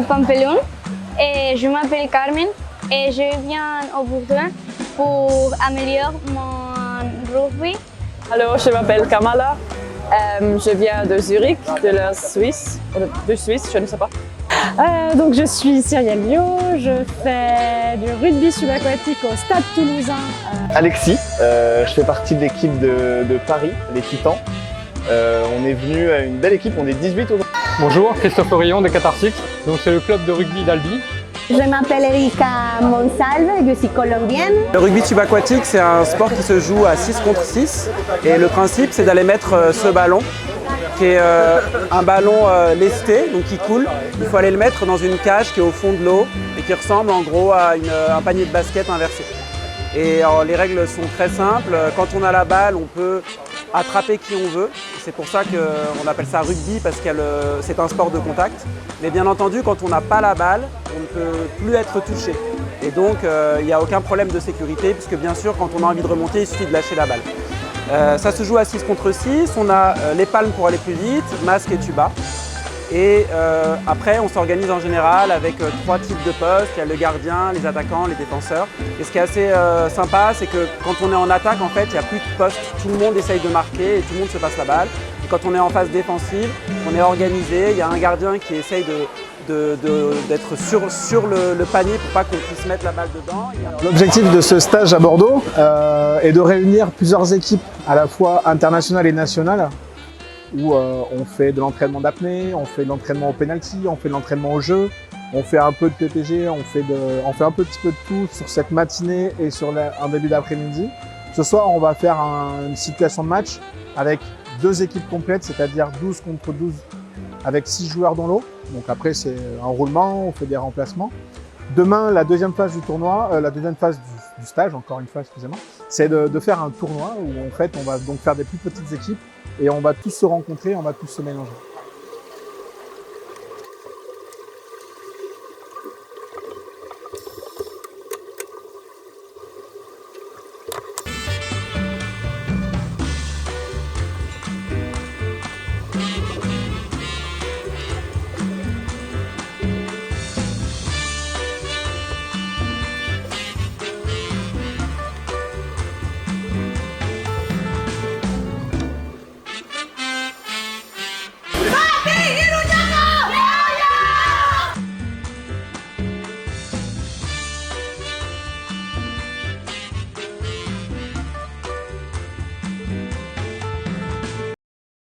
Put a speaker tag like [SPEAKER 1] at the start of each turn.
[SPEAKER 1] Pampelune et je m'appelle Carmen et je viens au Bourgogne pour améliorer mon rugby.
[SPEAKER 2] Alors, je m'appelle Kamala, je viens de Zurich, de la Suisse, de Suisse, je ne sais pas.
[SPEAKER 3] Donc je suis Cyrielle Bio, je fais du rugby subaquatique au Stade Toulousain.
[SPEAKER 4] Alexis, je fais partie de l'équipe de Paris, les Titans. On est venu à une belle équipe, on est 18 aujourd'hui.
[SPEAKER 5] Bonjour, Christophe Orillon de Cathartic, donc c'est le club de rugby d'Albi.
[SPEAKER 6] Je m'appelle Erika Monsalve, je suis colombienne.
[SPEAKER 7] Le rugby subaquatique, c'est un sport qui se joue à 6 contre 6 et le principe c'est d'aller mettre ce ballon qui est un ballon lesté, donc qui coule. Il faut aller le mettre dans une cage qui est au fond de l'eau et qui ressemble en gros à un panier de basket inversé. Et alors, les règles sont très simples. Quand on a la balle, on peut attraper qui on veut. C'est pour ça qu'on appelle ça rugby parce que c'est un sport de contact. Mais bien entendu, quand on n'a pas la balle, on ne peut plus être touché. Et donc, il n'y a aucun problème de sécurité puisque bien sûr, quand on a envie de remonter, il suffit de lâcher la balle. Ça se joue à 6 contre 6. On a les palmes pour aller plus vite, masque et tuba. Et après, on s'organise en général avec 3 types de postes. Il y a le gardien, les attaquants, les défenseurs. Et ce qui est assez sympa, c'est que quand on est en attaque, en fait, il n'y a plus de postes. Tout le monde essaye de marquer et tout le monde se passe la balle. Et quand on est en phase défensive, on est organisé. Il y a un gardien qui essaye d'être sur le panier pour pas qu'on puisse mettre la balle dedans.
[SPEAKER 8] L'objectif de ce stage à Bordeaux est de réunir plusieurs équipes, à la fois internationales et nationales, où on fait de l'entraînement d'apnée, on fait de l'entraînement au penalty, on fait de l'entraînement au jeu, on fait un peu de PPG, on fait un petit peu de tout sur cette matinée et sur un début d'après-midi. Ce soir, on va faire une situation de match avec 2 équipes complètes, c'est-à-dire 12 contre 12 avec 6 joueurs dans l'eau. Donc après, c'est un roulement, on fait des remplacements. Demain, la deuxième phase du tournoi, la deuxième phase du stage, encore une fois, excusez-moi, c'est de faire un tournoi où en fait, on va donc faire des plus petites équipes et on va tous se rencontrer, on va tous se mélanger.